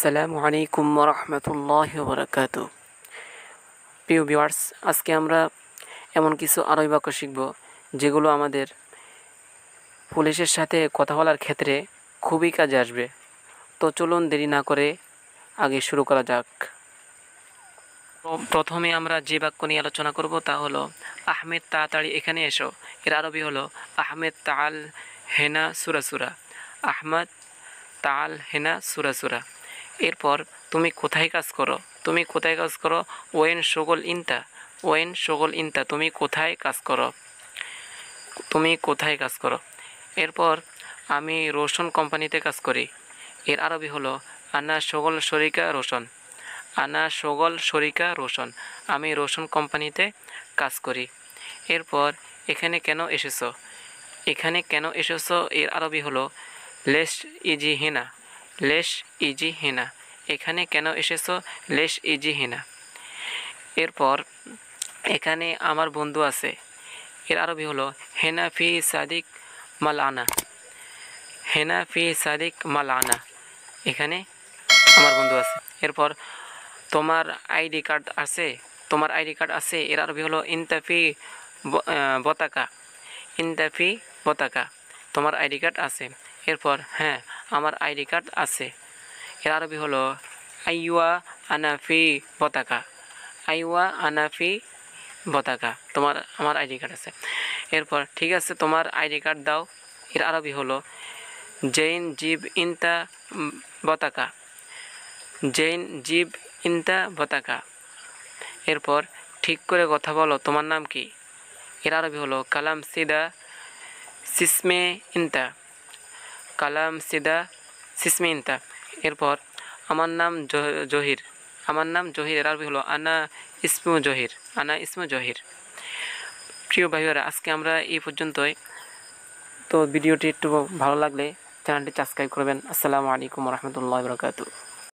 আসসালামু আলাইকুম রহমতুল্লাহি বারাকাতু। প্রিয় ভিউয়ার্স, আজকে আমরা এমন কিছু আরবি বাক্য শিখব যেগুলো আমাদের পুলিশের সাথে কথা বলার ক্ষেত্রে খুবই কাজে আসবে। তো চলুন দেরি না করে আগে শুরু করা যাক। প্রথমে আমরা যে বাক্য নিয়ে আলোচনা করব তা হলো আহমেদ তাড়াতাড়ি এখানে এসো। এর আরবি হলো আহমেদ তাল হেনা সুরা সুরা। আহমদ তাল হেনা সুরা সুরা। এরপর তুমি কোথায় কাজ করো? তুমি কোথায় কাজ করো? ওয়েন শগল ইনতা। ওয়েন শগল ইনতা, তুমি কোথায় কাজ করো? তুমি কোথায় কাজ করো? এরপর আমি রোশন কোম্পানিতে কাজ করি। এর আরবি হলো আনা শগল শরিকা রোশন। আনা শগল শরিকা রোশন, আমি রোশন কোম্পানিতে কাজ করি। এরপর এখানে কেন এসেছো? এখানে কেন এসেছো এর আরবি হলো লেশ ইজি হেনা। লেশ ইজি হেনা, এখানে কেন এসেছো? লেশ ইজি হেনা। এরপর এখানে আমার বন্ধু আছে। এর আরবি হলো হেনা ফি সাদিক মাল আনা। হেনা ফি সাদিক মাল আনা, এখানে আমার বন্ধু আছে। এরপর তোমার আইডি কার্ড আছে? তোমার আইডি কার্ড আছে? এর আরবি হলো ইনতাফি বতাকা। ইনতাফি বতাকা, তোমার আইডি কার্ড আছে? এরপর হ্যাঁ, আমার আইডি কার্ড আছে। এর আরবি হলো আইওয়া আনাফি বতাকা। আইওয়া আনাফি বতাকা, আমার আইডি কার্ড আছে। এরপর ঠিক আছে, তোমার আইডি কার্ড দাও। এর আরবি হলো জৈন জিব ইনতা বতাকা। জৈন জিব ইনতা বতাকা। এরপর ঠিক করে কথা বলো, তোমার নাম কি? এর আরবি হলো কালাম সিদা সিসমে ইনতা। কালাম সিদা সিসমে ইনতা। এরপর আমার নাম জহির। আমার নাম জহির, এর আরবি হলো আনা ইসমু জহির। আনা ইসমু জহির। প্রিয় ভাইয়েরা, আজকে আমরা এই পর্যন্তই। তো ভিডিওটি একটু ভালো লাগলে চ্যানেলটি সাবস্ক্রাইব করবেন। আসসালামু আলাইকুম রহমতুল্লাহি ওয়া বারাকাতুহু।